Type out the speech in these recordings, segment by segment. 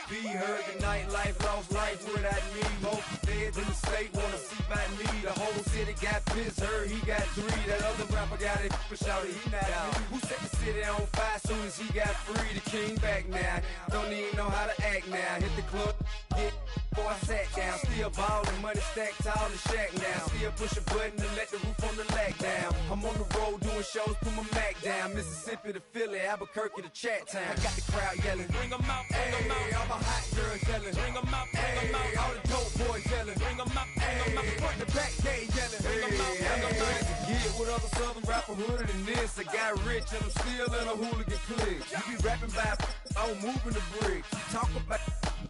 R.I.P. Heard the nightlife, lost life without me. Most feds in the state wanna see by me. The whole city got pissed, heard he got 3. That other rapper got it, but shouted he not out. Who set the city on fire soon as he got free? The king back now, don't even know how to act now. Hit the club, get before I sat down. Still ballin', money stacked tall in shack now. Still push a button to let the roof on the lag down. I'm on the road doing shows, put my Mac down. Mississippi to Philly, Albuquerque to Chat Town. I got the crowd yelling, bring 'em out, bring 'em out. All my hot girls yelling, bring 'em out, bring 'em out. All the dope boys yelling, bring 'em out, bring 'em out. Front the back gate yelling, bring 'em out, bring 'em out. To get with other southern rapper hooded than this. I got rich and I'm still in a hooligan clique. You be rapping by, I'm moving the bricks. You talk about,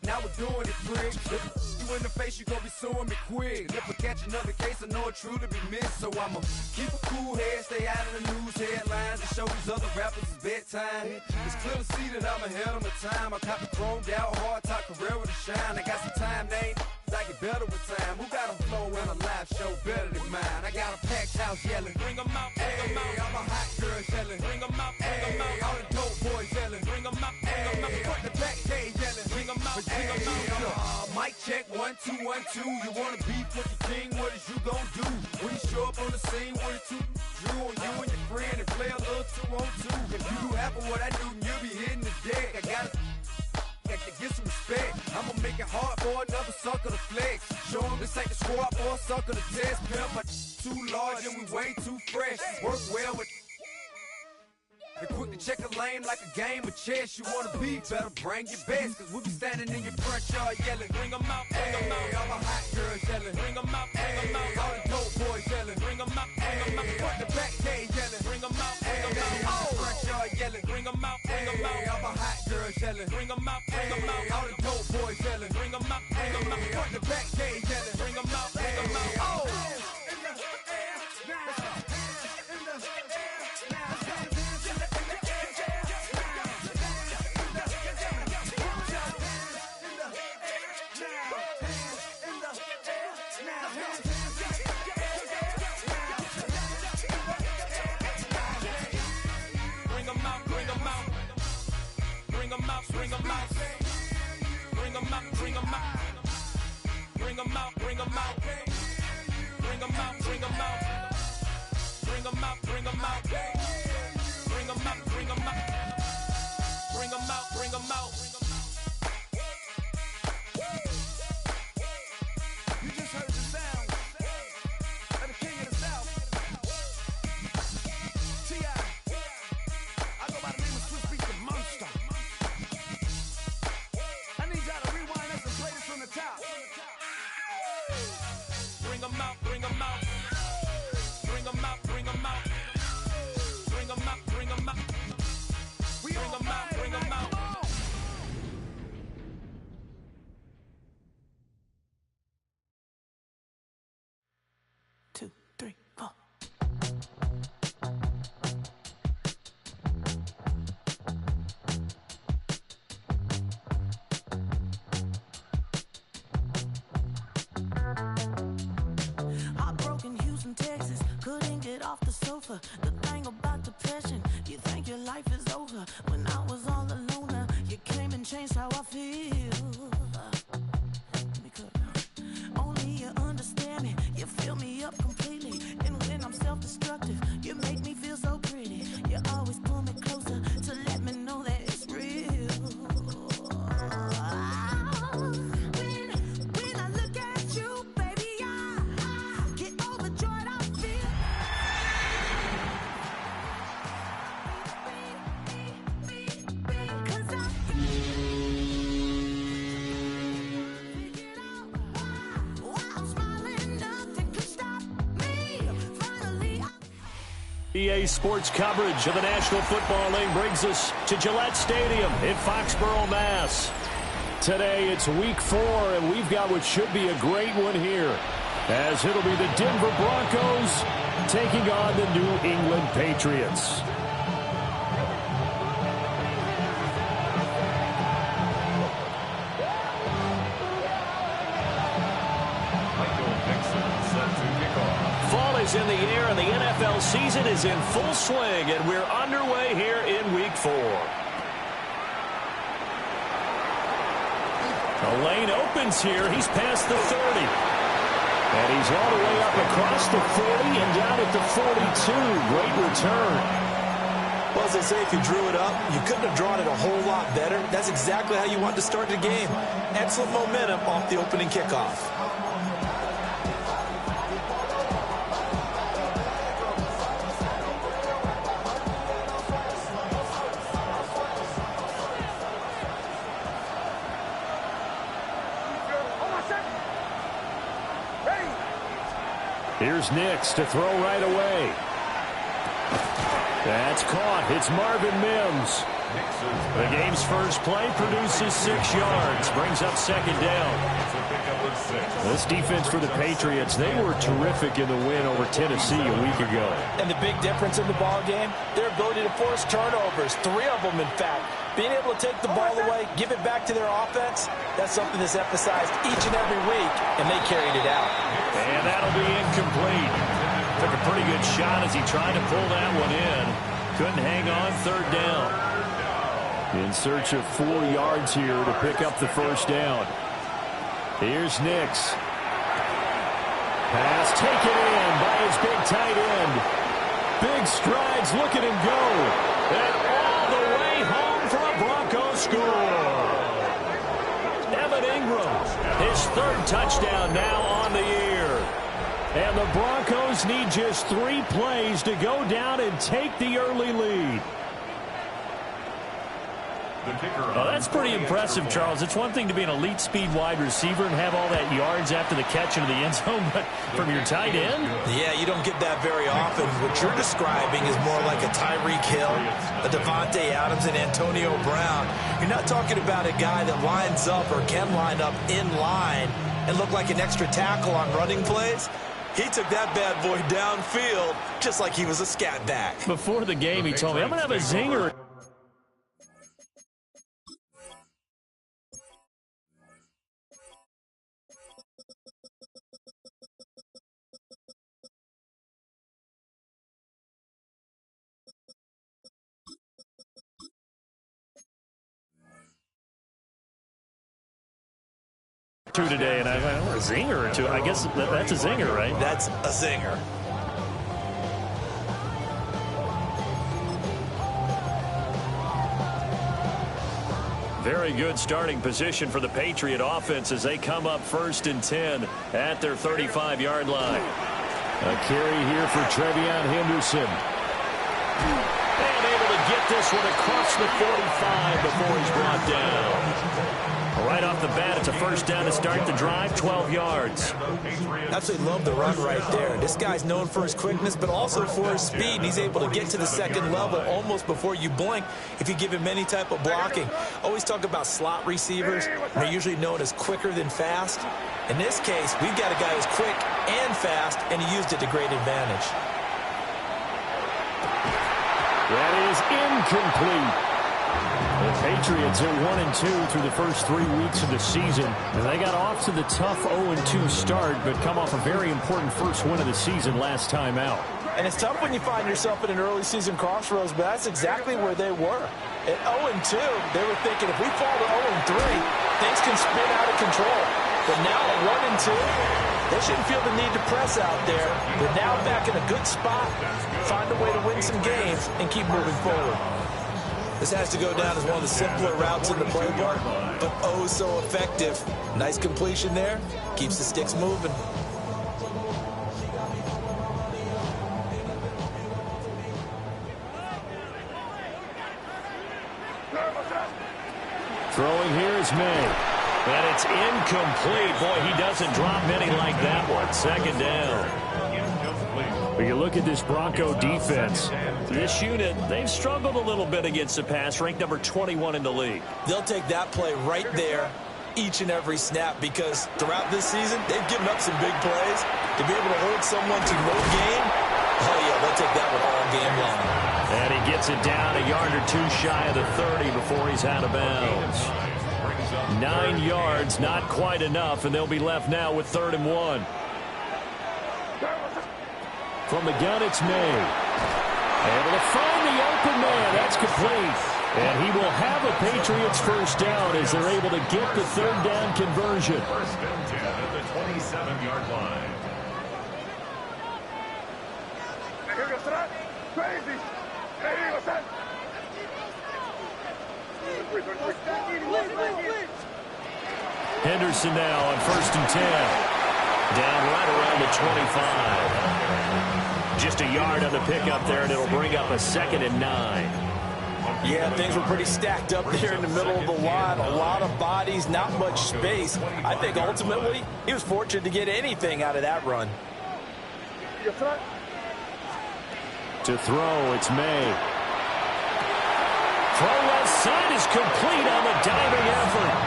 now we're doing it, prick. You in the face, you gon' be suing me quick. If I catch another case, I know it truly be missed. So I'ma keep a cool head, stay out of the news headlines, and show these other rappers it's bedtime. It's clear to see that I'm ahead of my time. I caught the chromed out, hard top career to shine. I got some time, they ain't I get better with time. Who got a flow and a live show better than mine? I got a packed house yelling, bring 'em out, bring 'em out. All my hot girls yelling, bring 'em out, bring 'em out. All the dope boys yelling, bring 'em out, bring 'em out. Front the back gate yelling, bring 'em out, bring 'em out. Mic check, 1 2 1 2. You wanna beef with the king? What is you gon' do? When you show up on the scene, what it two drew on you and your friend and play a little 2 on 2. If you do half of what I do, you'll be hitting the deck. I gotta get some respect. I'ma make it hard for another sucker to flex. Show him this ain't the squad or a sucker to test. Pimp, but too large and we way too fresh. Work well with and quick to check a lane like a game of chess. You wanna be better, bring your best. Cause we'll be standing in your front yard yelling, bring 'em out, bring 'em out. All my hot girls yelling, bring 'em out, bring 'em out. All the dope boys yelling, bring 'em out, bring 'em out. Front the back gate yelling, bring 'em out, bring 'em out. Oh, front yard yelling, bring 'em out, bring 'em out. All my hot girls yelling, bring 'em out, bring 'em out. All the dope boys yelling, bring 'em out, bring 'em out. Front the back gate yelling, bring 'em out, bring 'em out. Oh. Bring 'em out, bring 'em out. Bring 'em out, bring 'em out. Bring 'em out, bring 'em out. Bring 'em out, bring 'em out. Bring 'em out, bring 'em out. Bring 'em out, bring 'em out. Bring 'em out, bring 'em out. You just heard the sound of the king of the South. T.I. I go by the name of Swiss Beats the Monster. I need y'all to rewind this and play this from the top. Bring 'em out, bring 'em out. Bring 'em out, bring 'em out. Bring 'em out, bring 'em out. Bring 'em out, bring 'em out. Texas, couldn't get off the sofa. The thing about depression, you think your life is over. When I was all alone, you came and changed how I feel. Let me cut down. Only you understand me, you fill me up completely. And when I'm self-destructive, you make me feel so pretty. You always pull me closer to let me know that it's real. When I look at you, baby, I get overjoyed. I feel. Cause I figured out why I'm smiling, nothing could stop me. Finally, EA Sports coverage of the National Football League brings us to Gillette Stadium in Foxborough, Mass. Today it's week 4, and we've got what should be a great one here, as it'll be the Denver Broncos taking on the New England Patriots. Fall is in the air, and the NFL season is in full swing, and we're underway here in week 4. The lane opens here. He's past the 30. And he's all the way up across the 40 and down at the 42. Great return. Well, as they say, if you drew it up, you couldn't have drawn it a whole lot better. That's exactly how you want to start the game. Excellent momentum off the opening kickoff. Here's Nix to throw right away. That's caught. It's Marvin Mims. The game's first play produces 6 yards. Brings up second down. This defense for the Patriots, they were terrific in the win over Tennessee a week ago. And the big difference in the ball game, their ability to force turnovers. 3 of them, in fact. Being able to take the ball away, give it back to their offense, that's something that's emphasized each and every week, and they carried it out. And that'll be incomplete. Took a pretty good shot as he tried to pull that one in. Couldn't hang on, third down. In search of 4 yards here to pick up the first down. Here's Nix. Pass taken in by his big tight end. Big strides, look at him go. And all the way home for a Broncos score. Evan Ingram, his 3rd touchdown now on the year. And the Broncos need just 3 plays to go down and take the early lead. Oh, that's pretty impressive, Charles. It's one thing to be an elite speed wide receiver and have all that yards after the catch into the end zone, but from your tight end? Yeah, you don't get that very often. What you're describing is more like a Tyreek Hill, a Devontae Adams, and Antonio Brown. You're not talking about a guy that lines up or can line up in line and look like an extra tackle on running plays. He took that bad boy downfield just like he was a scat back. Before the game, he told me, I'm going to have a zinger. Two today, and I went, a zinger or two. I guess that's a zinger, right? That's a zinger. Very good starting position for the Patriot offense as they come up 1st and 10 at their 35-yard line. A carry here for Trevion Henderson. And able to get this one across the 45 before he's brought down. Right off the bat, it's a first down to start the drive, 12 yards. Absolutely love the run right there. This guy's known for his quickness, but also for his speed. And he's able to get to the second level almost before you blink if you give him any type of blocking. Always talk about slot receivers. They're usually known as quicker than fast. In this case, we've got a guy who's quick and fast, and he used it to great advantage. That is incomplete. The Patriots are 1-2 through the first 3 weeks of the season. And they got off to the tough 0-2 start, but come off a very important first win of the season last time out. And it's tough when you find yourself at an early season crossroads, but that's exactly where they were. At 0-2, they were thinking if we fall to 0-3, things can spin out of control. But now at 1-2, they shouldn't feel the need to press out there. They're now back in a good spot, find a way to win some games, and keep moving forward. This has to go down as one of the simpler routes in the playbook, but oh so effective. Nice completion there. Keeps the sticks moving. Throwing here is May. And it's incomplete. Boy, he doesn't drop many like that one. Second down. When you look at this Bronco defense, this unit, they've struggled a little bit against the pass, ranked number 21 in the league. They'll take that play right there each and every snap because throughout this season, they've given up some big plays. To be able to hold someone to no gain, oh yeah, they'll take that one all game long. And he gets it down a yard or 2 shy of the 30 before he's out of bounds. 9 yards, not quite enough, and they'll be left now with 3rd and 1. From the gun, it's May. Able to find the open man. That's complete. And he will have a Patriots first down as they're able to get the third down conversion. First and 10 at the 27-yard line. Henderson now on first and 10. Down right around the 25. Just a yard on the pickup there, and it'll bring up a 2nd and 9. Yeah, things were pretty stacked up there in the middle of the line. A lot of bodies, not much space. I think ultimately he was fortunate to get anything out of that run. To throw, it's May. Throw left side is complete on the diving effort.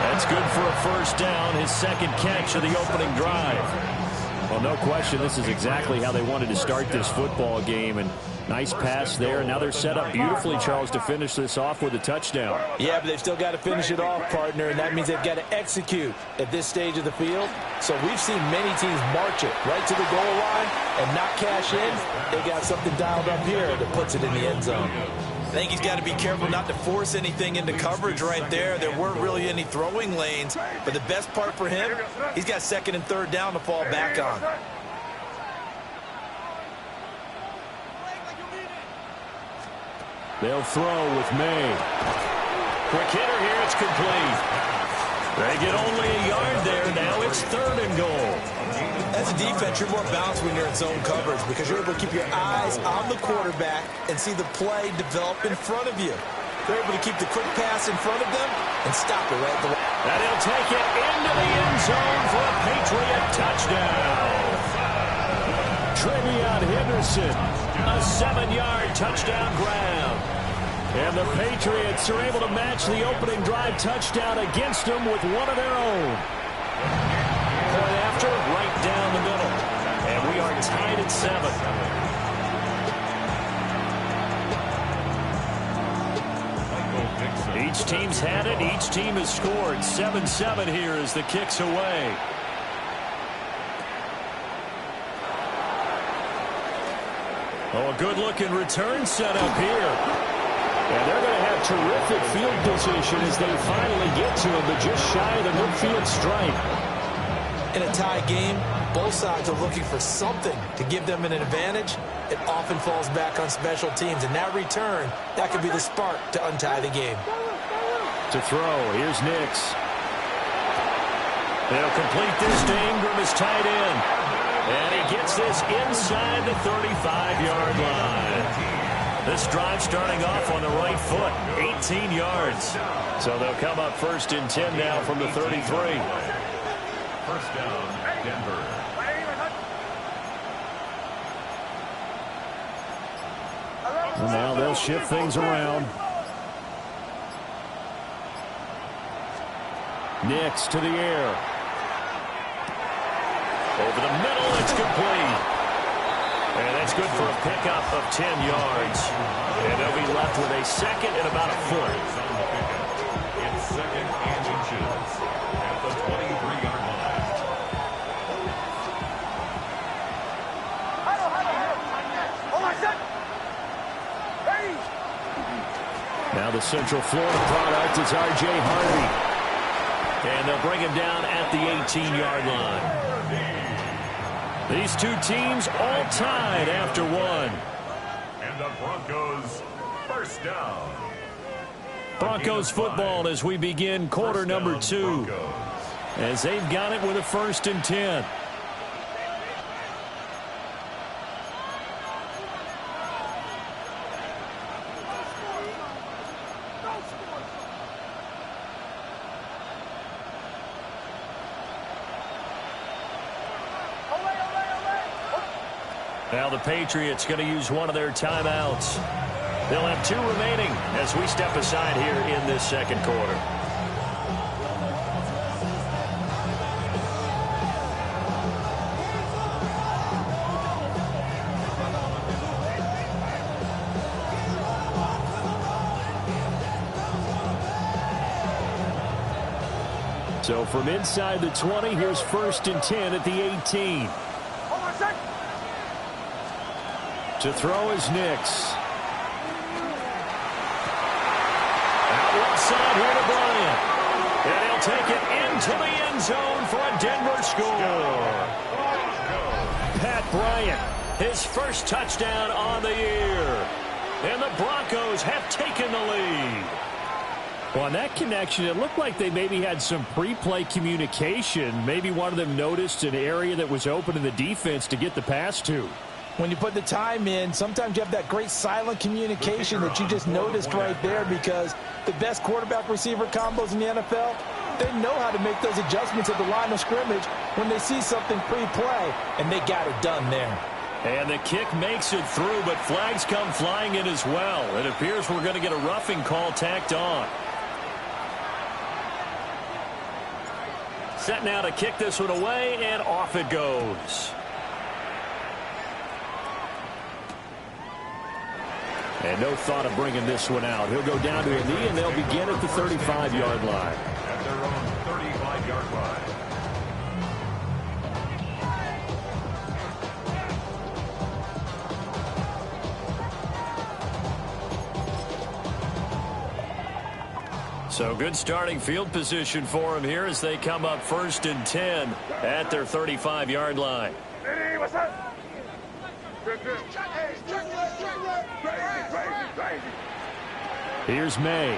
That's good for a first down, his second catch of the opening drive. Well, no question, this is exactly how they wanted to start this football game. And nice pass there. Now they're set up beautifully, Charles, to finish this off with a touchdown. Yeah, but they've still got to finish it off, partner, and that means they've got to execute at this stage of the field. So we've seen many teams march it right to the goal line and not cash in. They got something dialed up here that puts it in the end zone. I think he's got to be careful not to force anything into coverage right there. There weren't really any throwing lanes, but the best part for him, he's got 2nd and 3rd down to fall back on. They'll throw with May. Quick hitter here, it's complete. They get only a yard there. Now it's 3rd and goal. As a defense, you're more balanced when you're in zone coverage because you're able to keep your eyes on the quarterback and see the play develop in front of you. They're able to keep the quick pass in front of them and stop it right at the line. And he'll take it into the end zone for a Patriot touchdown. Trevion Henderson, a 7-yard touchdown grab. And the Patriots are able to match the opening drive touchdown against them with one of their own. Point after, right down the middle. And we are tied at 7. Each team's had it. Each team has scored. 7-7 here as the kick's away. Oh, a good-looking return set up here. And they're going to have terrific field position as they finally get to him, but just shy of the midfield stripe. In a tie game, both sides are looking for something to give them an advantage. It often falls back on special teams, and that return, that could be the spark to untie the game. To throw, here's Nix. They'll complete this to Ingram as tight end. And he gets this inside the 35-yard line. This drive starting off on the right foot, 18 yards. So they'll come up first and 10 now from the 33. First down, Denver. Well, now they'll shift things around. Nix to the air. Over the middle, it's complete. And that's good for a pickup of 10 yards. And they'll be left with a 2nd and about a foot. It's 2nd and inches at the 23-yard line. Now the Central Florida product is R.J. Harvey. And they'll bring him down at the 18-yard line. These two teams all tied after one. And the Broncos first down. Broncos football as we begin quarter number 2. As they've got it with a 1st and 10. Now the Patriots going to use one of their timeouts. They'll have 2 remaining as we step aside here in this second quarter. So from inside the 20, here's 1st and 10 at the 18. To throw is Nix. take it into the end zone for a Denver score. Pat Bryant, his first touchdown on the year. And the Broncos have taken the lead. Well, on that connection, it looked like they maybe had some pre-play communication. Maybe one of them noticed an area that was open in the defense to get the pass to. When you put the time in, sometimes you have that great silent communication that you just noticed right there, because the best quarterback-receiver combos in the NFL, they know how to make those adjustments at the line of scrimmage when they see something pre-play, and they got it done there. And the kick makes it through, but flags come flying in as well. It appears we're going to get a roughing call tacked on. Set now to kick this one away, and off it goes. And no thought of bringing this one out. He'll go down to a knee, and they'll begin at the 35-yard line. At their own 35-yard line. So good starting field position for them here as they come up 1st and 10 at their 35-yard line. Hey, what's up? Good. Crazy. Here's May.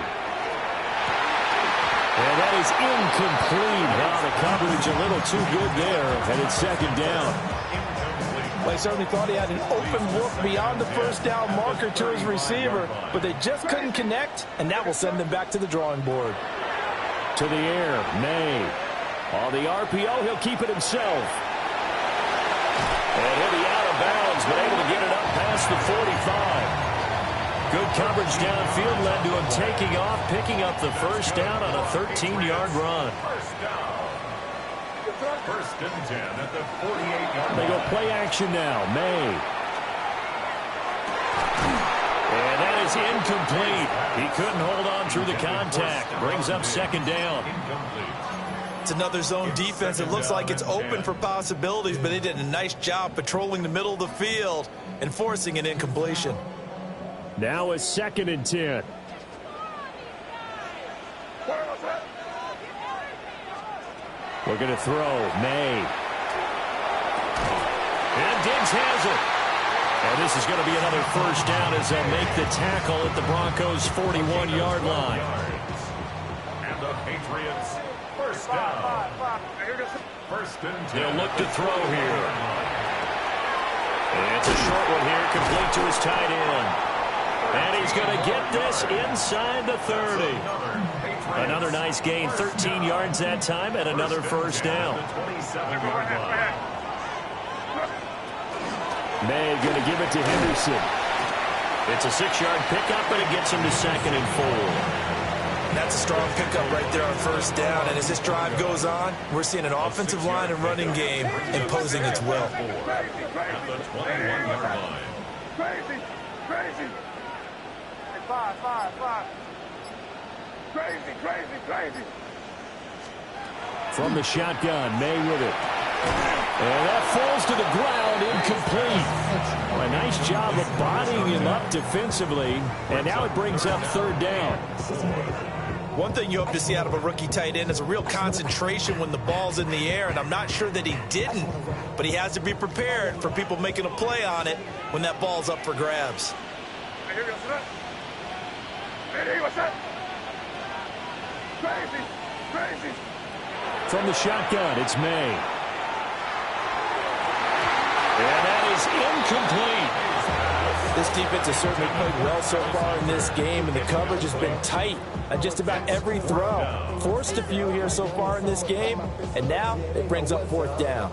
And that is incomplete. Now the coverage a little too good there, and it's 2nd down. Well, he certainly thought he had an open look beyond the first down marker to his receiver, but they just couldn't connect, and that will send them back to the drawing board. To the air, May. On the RPO, he'll keep it himself. And he'll be out of bounds, but able to get it up past the 45. Good coverage downfield led to him taking off, picking up the first down on a 13-yard run. First and 10 at the 48-yard line. They go play action now. May. And that is incomplete. He couldn't hold on through the contact. Brings up 2nd down. It's another zone defense. It looks like it's open for possibilities, but they did a nice job patrolling the middle of the field and forcing an incompletion. Now it's 2nd and 10. Looking to throw. May. And Diggs has it. And this is going to be another first down as they'll make the tackle at the Broncos' 41-yard line. And the Patriots, first down. First and 10. He'll look to throw here. And it's a short one here, complete to his tight end. And he's going to get this inside the 30. Another nice gain, 13 yards that time, and another first down. May going to give it to Henderson. It's a 6-yard pickup, and it gets him to 2nd and 4. That's a strong pickup right there on first down, and as this drive goes on, we're seeing an offensive line and running game imposing its will. At the 21-yard line. Crazy. Five. Crazy. From the shotgun, May with it. And that falls to the ground, incomplete. A nice job of bodying him up defensively, and now it brings up 3rd down. One thing you hope to see out of a rookie tight end is a real concentration when the ball's in the air, and I'm not sure that he didn't, but he has to be prepared for people making a play on it when that ball's up for grabs. Hey, what's up? Crazy. From the shotgun, it's May. And that is incomplete. This defense has certainly played well so far in this game, and the coverage has been tight on just about every throw. Forced a few here so far in this game, and now it brings up 4th down.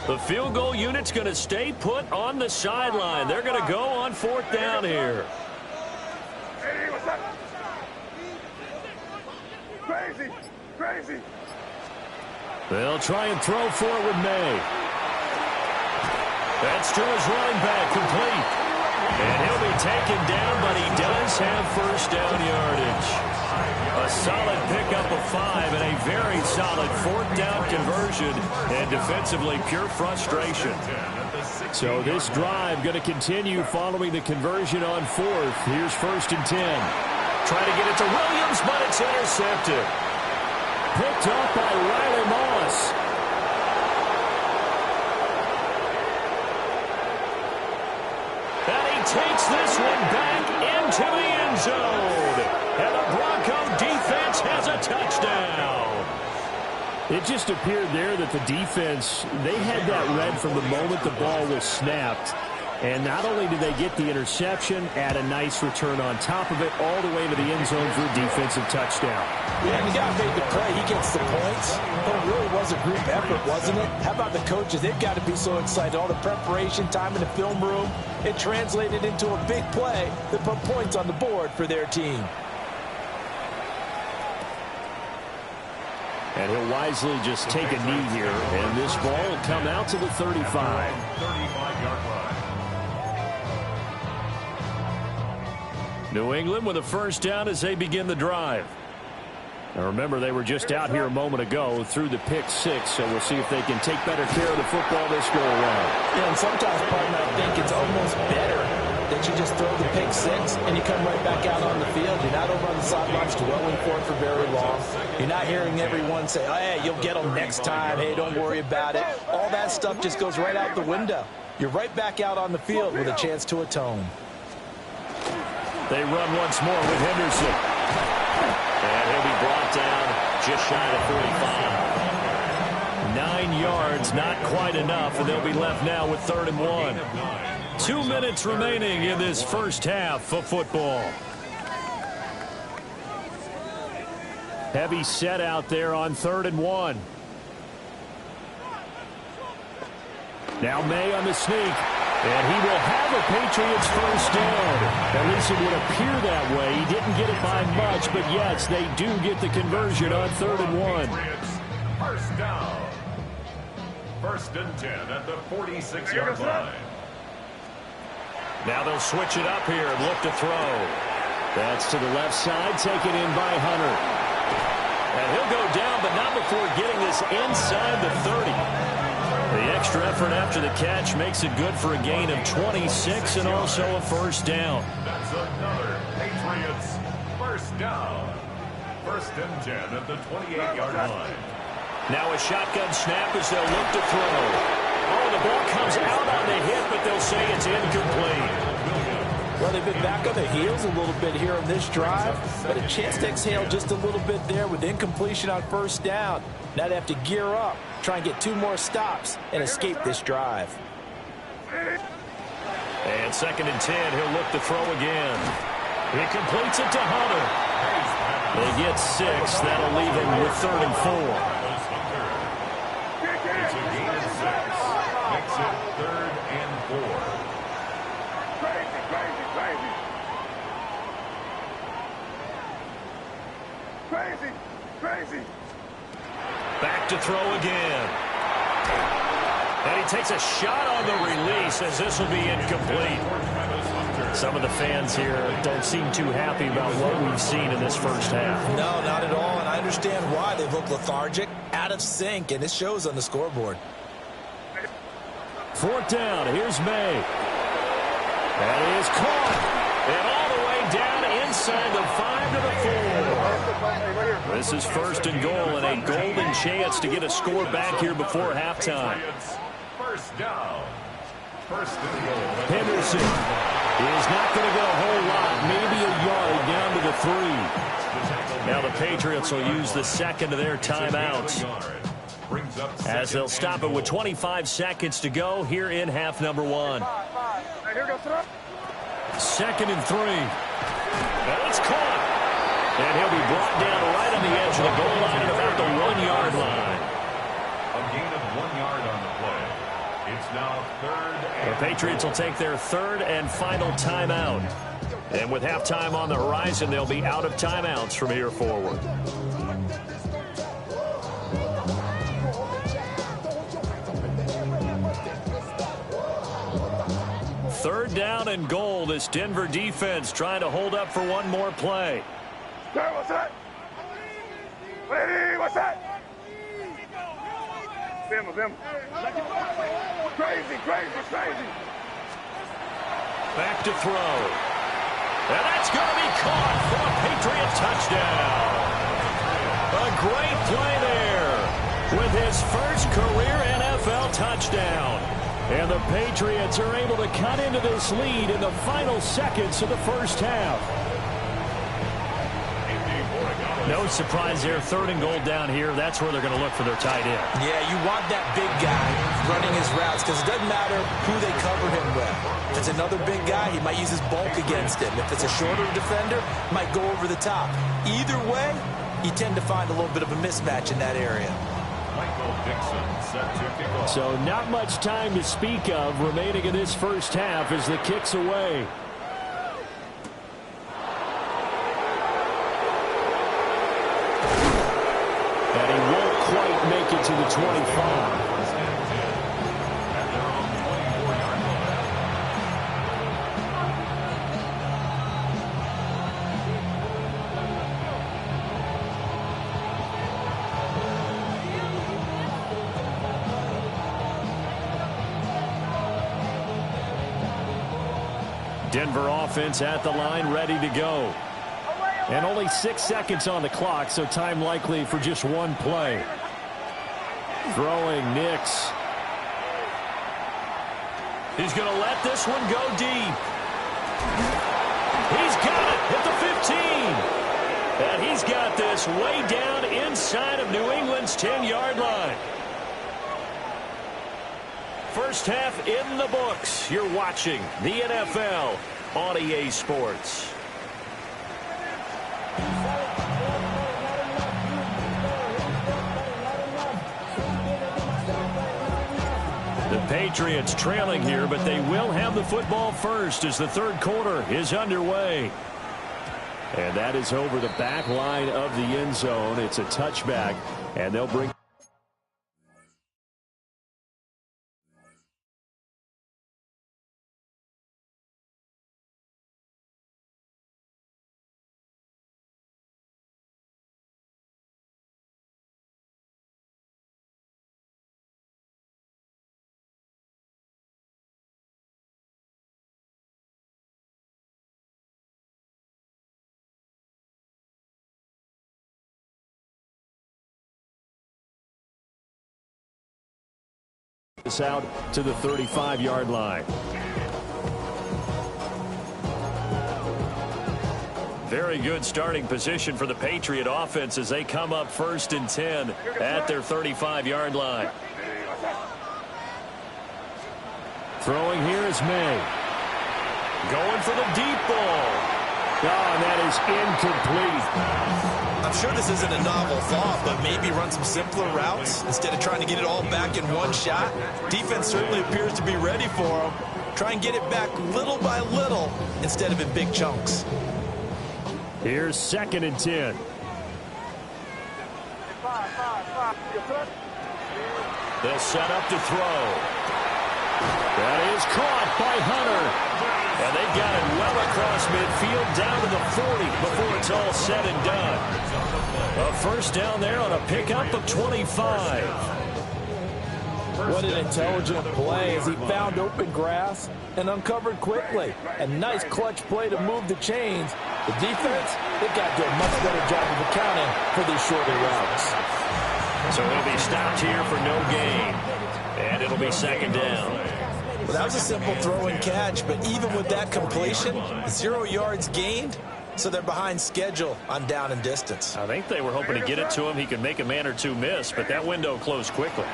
The field goal unit's going to stay put on the sideline. They're going to go on 4th down here. Hey, what's up? Crazy. They'll try and throw for it with May. That's to his running back, complete. And he'll be taken down, but he does have first down yardage. A solid pickup of 5 and a very solid fourth down conversion, and defensively pure frustration. So this drive going to continue following the conversion on fourth. Here's 1st and 10. Trying to get it to Williams, but it's intercepted. Picked up by Riley Moss. And he takes this one back into the end zone. And the Bronco defense has a touchdown. It just appeared there that the defense, they had that read from the moment the ball was snapped. And not only did they get the interception, add a nice return on top of it, all the way to the end zone for a defensive touchdown. Yeah, the guy made the play. He gets the points. But it really was a group effort, wasn't it? How about the coaches? They've got to be so excited. All the preparation time in the film room, it translated into a big play that put points on the board for their team. And he'll wisely just take a knee here, and this ball will come out to the 35. 35-yard line. New England with a first down as they begin the drive. Now remember, they were just out here a moment ago through the pick 6, so we'll see if they can take better care of the football this go around. Yeah, and sometimes, partner, I think it's almost better that you just throw the pick 6 and you come right back out on the field. You're not over on the sidelines dwelling for it for very long. You're not hearing everyone say, oh, hey, you'll get them next time. Hey, don't worry about it. All that stuff just goes right out the window. You're right back out on the field with a chance to atone. They run once more with Henderson. And he'll be brought down just shy of 45. 9 yards, not quite enough, and they'll be left now with 3rd and 1. 2 minutes remaining in this first half of football. Heavy set out there on 3rd and 1. Now May on the sneak. And he will have a Patriots first down. At least it would appear that way. He didn't get it by much, but yes, they do get the conversion on 3rd and 1. First down. 1st and 10 at the 46-yard line. Now they'll switch it up here and look to throw. That's to the left side, taken in by Hunter. And he'll go down, but not before getting this inside the 30. The extra effort after the catch makes it good for a gain of 26 and also a first down. That's another Patriots first down. 1st and 10 at the 28-yard line. Now a shotgun snap as they'll look to throw. Oh, the ball comes out on the hit, but they'll say it's incomplete. Well, they've been back on their heels a little bit here on this drive, but a chance to exhale just a little bit there with incompletion on first down. Now they have to gear up, try and get 2 more stops, and escape this drive. And 2nd and 10, he'll look to throw again. He completes it to Hunter. They get 6. That'll leave him with 3rd and 4. It's a gain of 6. Makes it 3rd and 4. Crazy, crazy, crazy. Crazy, crazy. Back to throw again. And he takes a shot on the release as this will be incomplete. Some of the fans here don't seem too happy about what we've seen in this first half. No, not at all, and I understand why. They've looked lethargic, out of sync, and it shows on the scoreboard. 4th down, here's May. That is caught. And all the way down inside the 5 to the 4. This is 1st and goal and a golden chance to get a score back here before halftime. First down. 1st and goal. Henderson is not going to get a whole lot, maybe a yard down to the 3. Now the Patriots will use the 2nd of their timeouts, as they'll stop it with 25 seconds to go here in half number 1. 2nd and 3. And it's caught. And he'll be brought down right on the edge of the goal line at about the 1-yard line. A gain of 1 yard on the play. It's now 3rd and The Patriots will take their 3rd and final timeout. And with halftime on the horizon, they'll be out of timeouts from here forward. 3rd down and goal. This Denver defense trying to hold up for one more play. Sir, what's that? Lady, what's that? Them. Crazy. Back to throw. And that's going to be caught for a Patriot touchdown. A great play there with his first career NFL touchdown. And the Patriots are able to cut into this lead in the final seconds of the first half. No surprise there. 3rd and goal down here. That's where they're going to look for their tight end. Yeah, you want that big guy running his routes because it doesn't matter who they cover him with. If it's another big guy, he might use his bulk against him. If it's a shorter defender, he might go over the top. Either way, you tend to find a little bit of a mismatch in that area. So not much time to speak of remaining in this first half as the kick's away. And he won't quite make it to the 25. Denver offense at the line, ready to go. And only 6 seconds on the clock, so time likely for just one play. Throwing Nix. He's going to let this one go deep. He's got it at the 15. And he's got this way down inside of New England's 10-yard line. First half in the books. You're watching the NFL on EA Sports. The Patriots trailing here, but they will have the football first as the 3rd quarter is underway. And that is over the back line of the end zone. It's a touchback, and they'll bring... this out to the 35-yard line. Very good starting position for the Patriot offense as they come up 1st and 10 at their 35-yard line. Throwing here is May. Going for the deep ball. Oh, and that is incomplete. I'm sure this isn't a novel thought, but maybe run some simpler routes instead of trying to get it all back in one shot. Defense certainly appears to be ready for him. Try and get it back little by little instead of in big chunks. Here's 2nd and 10. They'll set up to throw. That is caught by Hunter. And they got it well across midfield down to the 40 before it's all said and done. A first down there on a pickup of 25. What an intelligent play as he found open grass and uncovered quickly. A nice clutch play to move the chains. The defense, they got to do a much better job of accounting for these shorter routes. So he'll be stopped here for no gain. And it'll be 2nd down. Well, that was a simple throw and catch, but even with that completion, 0 yards gained, so they're behind schedule on down and distance. I think they were hoping to get it to him. He could make a man or two miss, but that window closed quickly.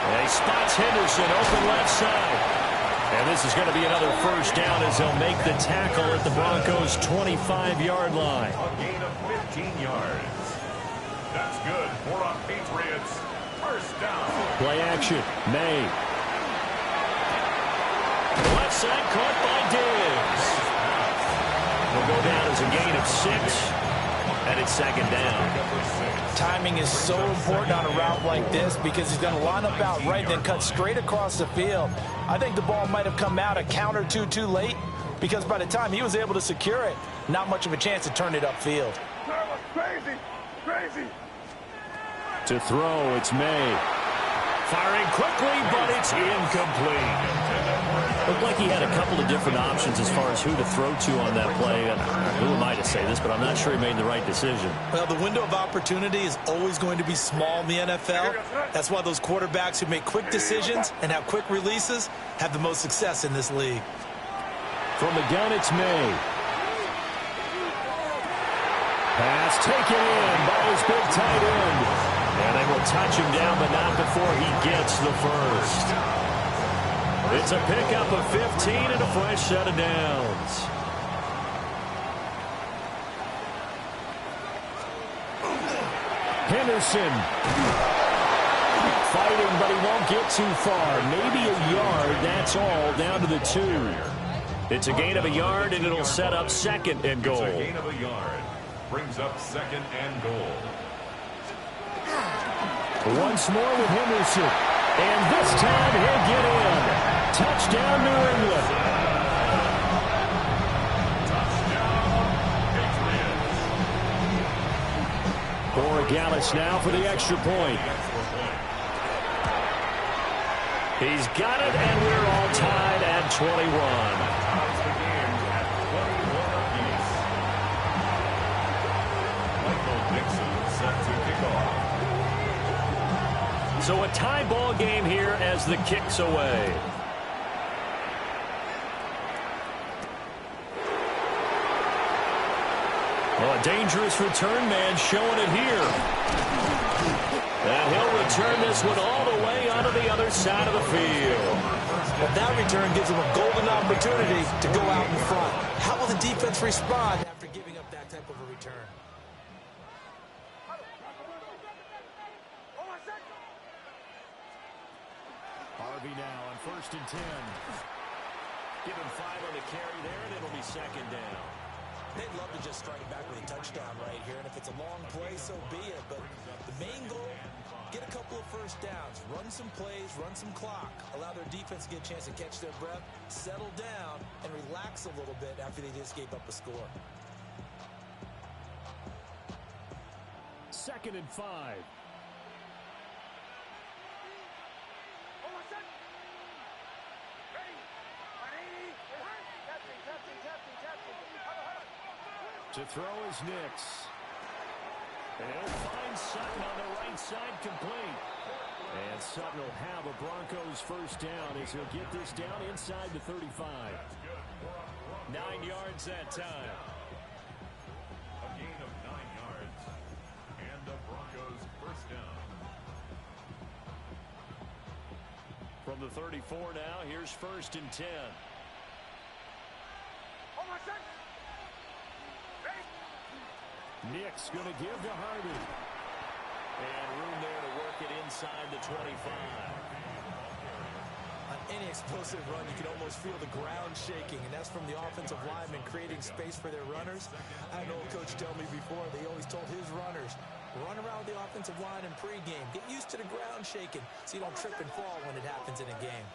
And he spots Henderson open left side. And this is going to be another first down as they'll make the tackle at the Broncos' 25-yard line. A gain of 15 yards. That's good for our Patriots. First down. Play action. May. Left side caught by Diggs. Will go down as a gain of 6. And it's second down. Timing is so important on a route like this because he's going to line up out right, then cut straight across the field. I think the ball might have come out a count or two too late because by the time he was able to secure it, not much of a chance to turn it upfield. Crazy, crazy. To throw, it's May. Firing quickly, but it's incomplete. Looked like he had a couple of different options as far as who to throw to on that play. And who am I to say this, but I'm not sure he made the right decision. Well, the window of opportunity is always going to be small in the NFL. That's why those quarterbacks who make quick decisions and have quick releases have the most success in this league. From the gun, it's May. Pass taken in by his big tight end. And they will touch him down, but not before he gets the first. It's a pickup of 15 and a fresh set of downs. Henderson. Fighting, but he won't get too far. Maybe a yard, that's all, down to the 2. It's a gain of a yard, and it'll set up second and goal. It's a gain of a yard. Brings up second and goal. Once more with Henderson. And this time he'll get in. Touchdown, New England. Touchdown, Patriots. Borregales now for the extra point. He's got it, and we're all tied at 21. Ties the game at 21 apiece. Michael Dixon set to kick off. So a tie ball game here as the kick's away. Well, a dangerous return man showing it here. And he'll return this one all the way onto the other side of the field. Well, that return gives him a golden opportunity to go out in front. How will the defense respond after giving up that type of a return? Harvey now on 1st and 10. Give him 5 on the carry there, and it'll be second down. They'd love to just strike back with a touchdown right here, and if it's a long play, so be it. But the main goal, get a couple of first downs, run some plays, run some clock, allow their defense to get a chance to catch their breath, settle down, and relax a little bit after they just gave up a score. 2nd and 5. To throw is Nix. And he'll find Sutton on the right side complete. And Sutton will have a Broncos first down as he'll get this down inside the 35. 9 yards that time. A gain of 9 yards. And the Broncos first down. From the 34 now, here's 1st and 10. Nick's going to give to Harvey. And room there to work it inside the 25. On any explosive run, you can almost feel the ground shaking, and that's from the offensive linemen creating space for their runners. I had an old coach tell me before, they always told his runners, run around the offensive line in pregame. Get used to the ground shaking so you don't trip and fall when it happens in a game.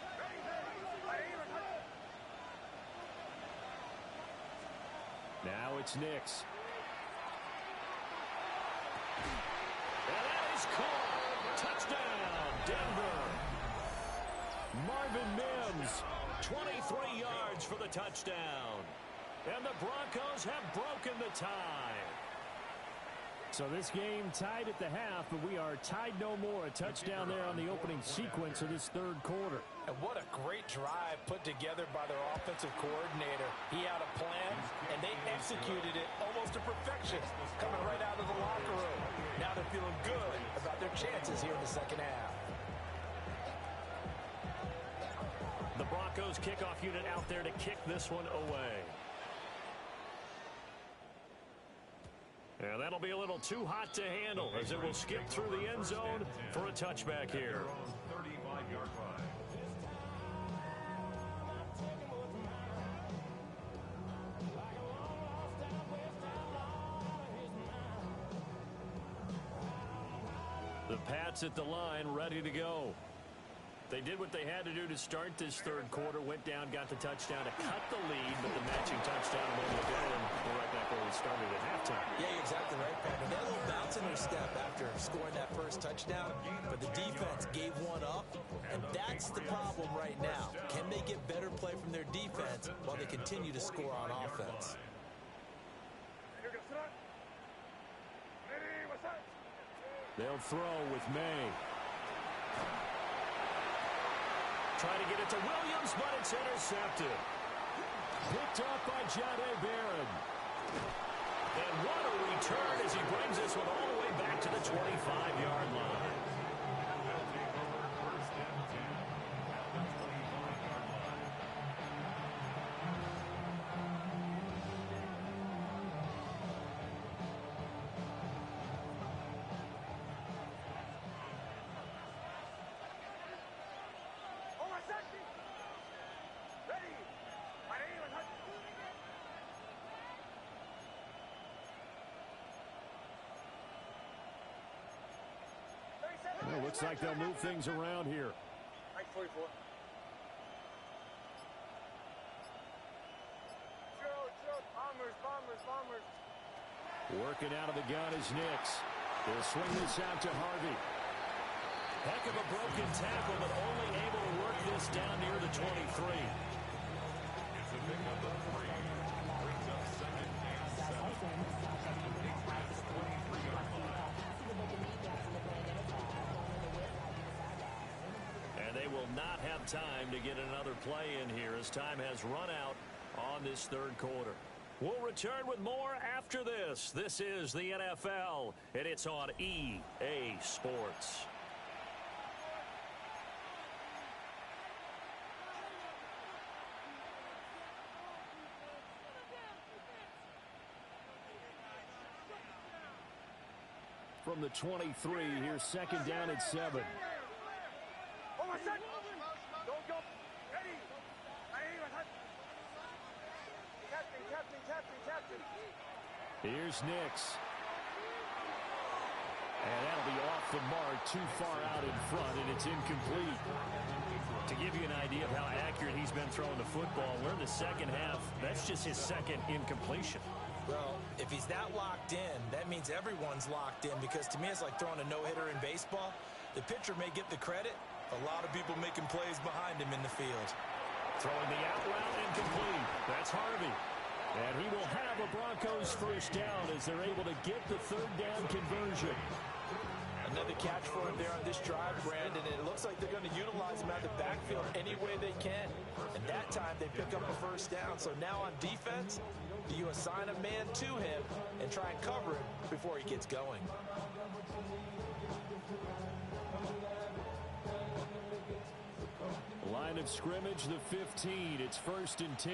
Now it's Nix. And that is caught. Touchdown, Denver. Marvin Mims, 23 yards for the touchdown. And the Broncos have broken the tie. So this game tied at the half, but we are tied no more. A touchdown there on the opening sequence of this 3rd quarter. And what a great drive put together by their offensive coordinator. He had a plan, and they executed it almost to perfection, coming right out of the locker room. Now they're feeling good about their chances here in the second half. The Broncos kickoff unit out there to kick this one away. And that'll be a little too hot to handle as it will skip through the end zone for a touchback here. 35-yard line. The Pats at the line, ready to go. They did what they had to do to start this third quarter. Went down, got the touchdown to cut the lead, but the matching touchdown a moment ago, and we're right back where we started at halftime. Yeah, you're exactly right, Pat. And they had a little bounce in their step after scoring that first touchdown, but the defense gave one up, and that's the problem right now. Can they get better play from their defense while they continue to score on offense? They'll throw with May. Trying to get it to Williams, but it's intercepted. Picked up by Jahdae Barron. And what a return as he brings this one all the way back to the 25-yard line. Well, looks like they'll move things around here. 44. Bombers. Working out of the gun is Nix. They'll swing this out to Harvey. Heck of a broken tackle, but only able to work this down near the 23. It's a big number 3. Brings up second and 7. Past 23-yard line. And they will not have time to get another play in here as time has run out on this third quarter. We'll return with more after this. This is the NFL, and it's on EA Sports. From the 23, here's second down at 7. Don't go. Ready. Captain. Here's Nix. And that'll be off the mark, too far out in front, and it's incomplete. To give you an idea of how accurate he's been throwing the football, we're in the second half. That's just his second incompletion. Well, if he's that locked in, that means everyone's locked in, because to me it's like throwing a no-hitter in baseball. The pitcher may get the credit, a lot of people making plays behind him in the field. Throwing the out route incomplete. That's Harvey. And he will have a Broncos first down as they're able to get the third down conversion. Another catch for him there on this drive, Brandon, and it looks like they're going to utilize him out of the backfield any way they can. And that time they pick up a first down. So now on defense, you assign a man to him and try and cover him before he gets going. Line of scrimmage, the 15. It's 1st and 10.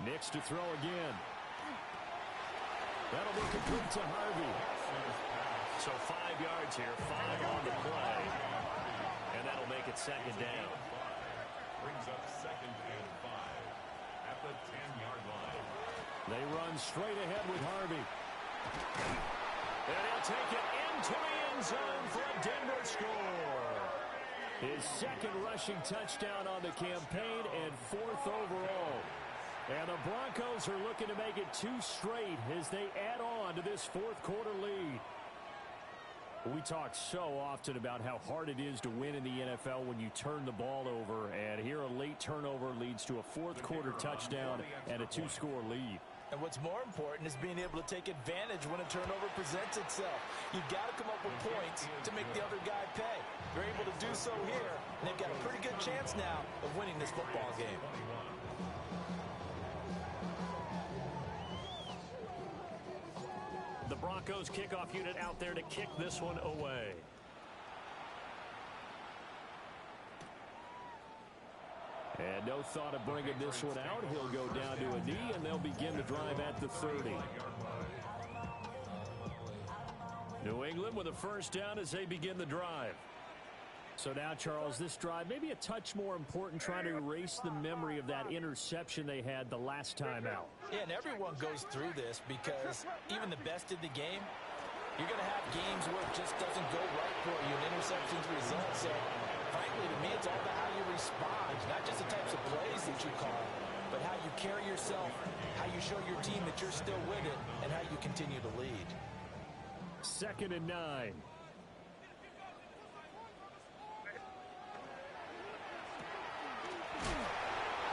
Nix to throw again. That'll be complete to Harvey. So 5 yards here, 5 on the play. And that'll make it second down. Brings up second and 5 at the 10-yard line. They run straight ahead with Harvey. And he'll take it into the end zone for a Denver score. His second rushing touchdown on the campaign and 4th overall. And the Broncos are looking to make it 2 straight as they add on to this fourth quarter lead. We talk so often about how hard it is to win in the NFL when you turn the ball over. And here a late turnover leads to a fourth quarter touchdown and a 2-score lead. And what's more important is being able to take advantage when a turnover presents itself. You've got to come up with points to make the other guy pay. They're able to do so here, and they've got a pretty good chance now of winning this football game. The Broncos kickoff unit out there to kick this one away. And no thought of bringing this one out. He'll go down to a knee, and they'll begin the drive at the 30. New England with a first down as they begin the drive. So now, Charles, this drive, maybe a touch more important, trying to erase the memory of that interception they had the last time out. Yeah, and everyone goes through this because even the best in the game, you're going to have games where it just doesn't go right for you, and interceptions result. So, frankly, to me, it's all about how you respond, not just the types of plays that you call, but how you carry yourself, how you show your team that you're still with it, and how you continue to lead. 2nd and 9.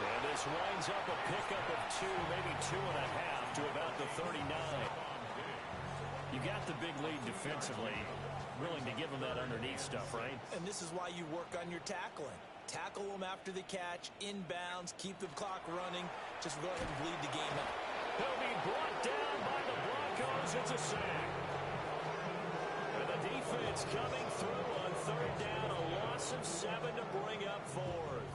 And this winds up a pickup of 2, maybe 2.5 to about the 39. You got the big lead defensively, willing to give them that underneath stuff, right? And this is why you work on your tackling. Tackle them after the catch, inbounds, keep the clock running. Just go ahead and bleed the game out. He'll be brought down by the Broncos. It's a sack. And the defense coming through on 3rd down. A loss of 7 to bring up 4th.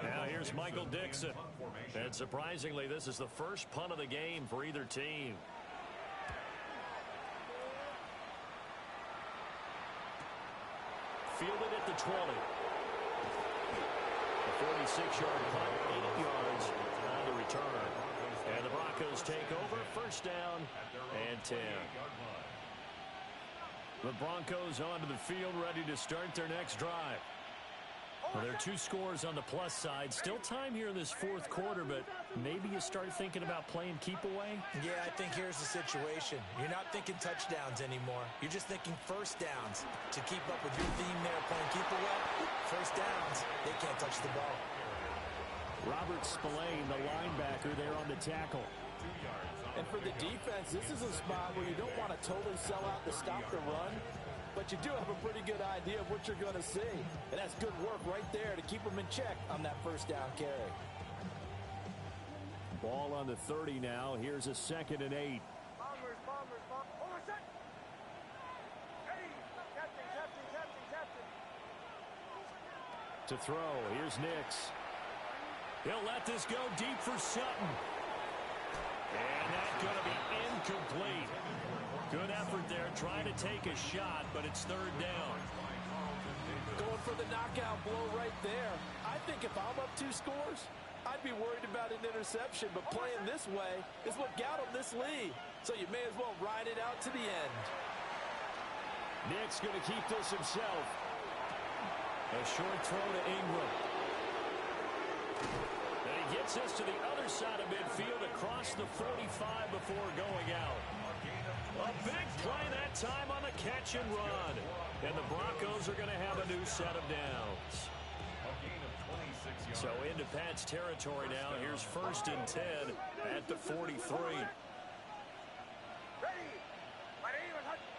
Now here's Michael Dixon. And surprisingly, this is the first punt of the game for either team. Fielded at the 20. A 46-yard punt, 8 yards on the return. And the Broncos take over, 1st down and 10. The Broncos onto the field, ready to start their next drive. Well, there are 2 scores on the plus side. Still time here in this 4th quarter, but maybe you start thinking about playing keep away? Yeah, I think here's the situation. You're not thinking touchdowns anymore. You're just thinking 1st downs. To keep up with your theme there, playing keep away, 1st downs, they can't touch the ball. Robert Spillane, the linebacker, there on the tackle. 2 yards. And for the defense, this is a spot where you don't want to totally sell out to stop the run, but you do have a pretty good idea of what you're going to see. And that's good work right there to keep them in check on that 1st down carry. Ball on the 30 now. Here's a 2nd and 8. Bombers. Hold on a sec. Hey, captain. To throw. Here's Nix. He'll let this go deep for Sutton. And that's going to be incomplete. Good effort there, trying to take a shot, but it's 3rd down. Going for the knockout blow right there. I think if I'm up 2 scores, I'd be worried about an interception, but playing this way is what got them this lead. So you may as well ride it out to the end. Nick's going to keep this himself. A short throw to Ingram. And he gets this to the other side of midfield across the 45 before going out. A big play that time on the catch and run. And the Broncos are going to have a new set of downs. So into Pat's territory now. Here's 1st and 10 at the 43. Ready. My name is Hudson.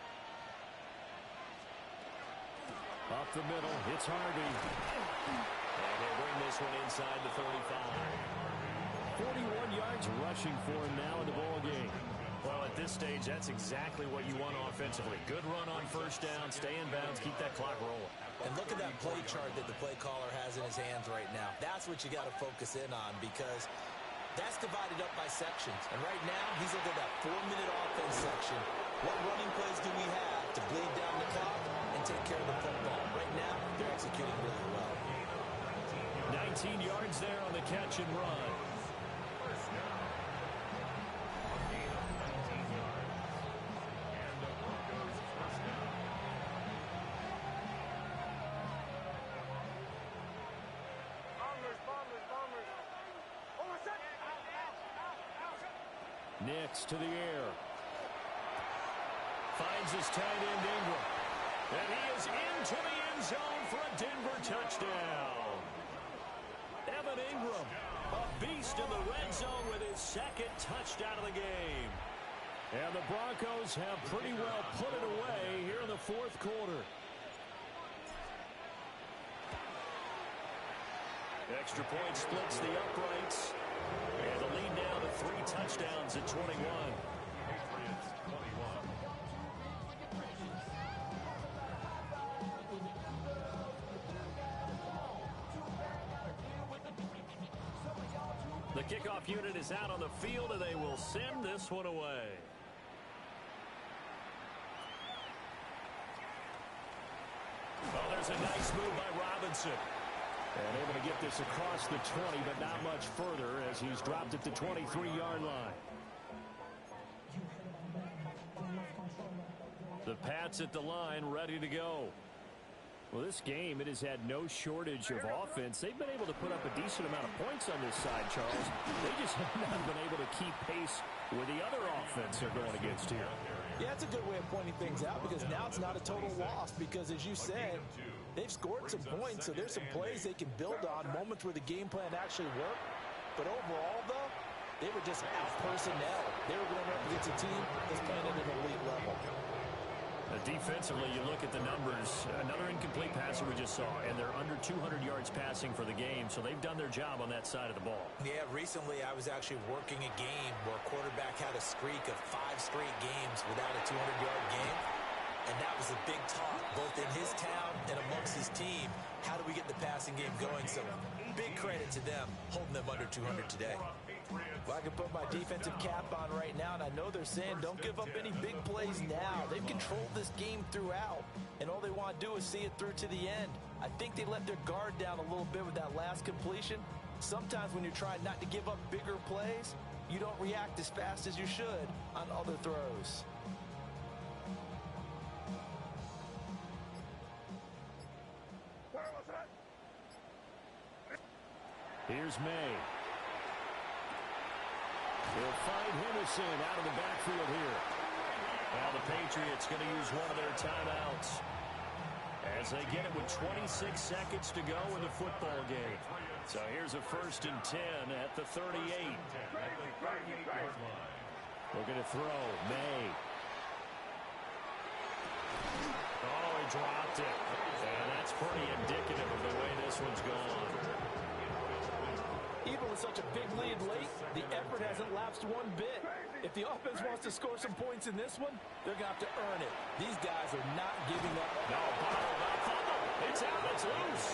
Up the middle, it's Harvey. And they bring this one inside the 35. 41 yards rushing for him now in the ball game. Well, at this stage, that's exactly what you want offensively. Good run on 1st down, stay in bounds, keep that clock rolling. And look at that play chart that the play caller has in his hands right now. That's what you got to focus in on, because that's divided up by sections. And right now, he's looking at that 4-minute offense section. What running plays do we have to bleed down the clock and take care of the football? Right now, they're executing really well. 19 yards there on the catch and run. First down. A gain of 19 yards. And the Broncos first down. Bombers. Hold on a sec. Nix to the air. Finds his tight end Ingram. And he is into the end zone for a Denver touchdown. Evan Ingram, a beast in the red zone with his 2nd touchdown of the game. And the Broncos have pretty well put it away here in the 4th quarter. Extra point splits the uprights. And the lead down to 3 touchdowns at 21. Patriots 21. The kickoff unit is out on the field, and they will send this one away. Oh, there's a nice move by Robinson. And able to get this across the 20, but not much further as he's dropped at the 23-yard line. The Pats at the line, ready to go. Well, this game, it has had no shortage of offense. They've been able to put up a decent amount of points on this side, Charles. They just have not been able to keep pace with the other offense they're going against here. Yeah, it's a good way of pointing things out because now it's not a total loss because, as you said, they've scored some points, so there's some plays they can build on, moments where the game plan actually worked. But overall, though, they were just out-personnel. They were going up against a team that's playing at an elite level. Defensively, you look at the numbers. Another incomplete passer we just saw, and they're under 200 yards passing for the game, so they've done their job on that side of the ball. Yeah, recently I was actually working a game where a quarterback had a streak of 5 straight games without a 200-yard game, and that was a big talk, both in his town and amongst his team. How do we get the passing game going? So big credit to them holding them under 200 today. Well, I can put my defensive cap on right now, and I know they're saying don't give up any big plays now. They've controlled this game throughout, and all they want to do is see it through to the end. I think they let their guard down a little bit with that last completion. Sometimes when you're trying not to give up bigger plays, you don't react as fast as you should on other throws. Here's May. He'll find Henderson out of the backfield here. Now the Patriots going to use one of their timeouts as they get it with 26 seconds to go in the football game. So here's a 1st and 10 at the 38. Looking to throw. May. Oh, he dropped it. And that's pretty indicative of the way this one's gone. Even with such a big lead late, the effort hasn't lapsed one bit. If the offense wants to score some points in this one, they're going to have to earn it. These guys are not giving up. No, it's out, it's loose.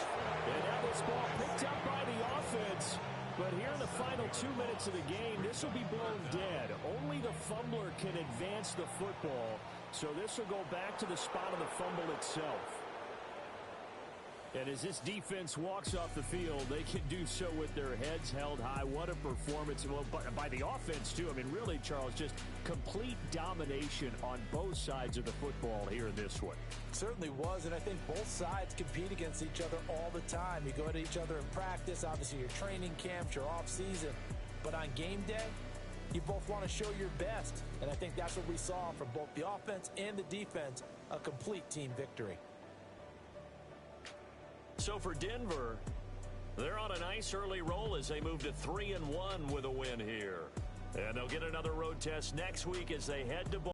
And now this ball picked up by the offense. But here in the final 2 minutes of the game, this will be blown dead. Only the fumbler can advance the football. So this will go back to the spot of the fumble itself. And as this defense walks off the field, they can do so with their heads held high. What a performance. Well, by the offense, too. I mean, really, Charles, just complete domination on both sides of the football here in this one. Certainly was, and I think both sides compete against each other all the time. You go at each other in practice, obviously your training camps, your off-season. But on game day, you both want to show your best. And I think that's what we saw from both the offense and the defense, a complete team victory. So for Denver, they're on a nice early roll as they move to 3-1 with a win here. And they'll get another road test next week as they head to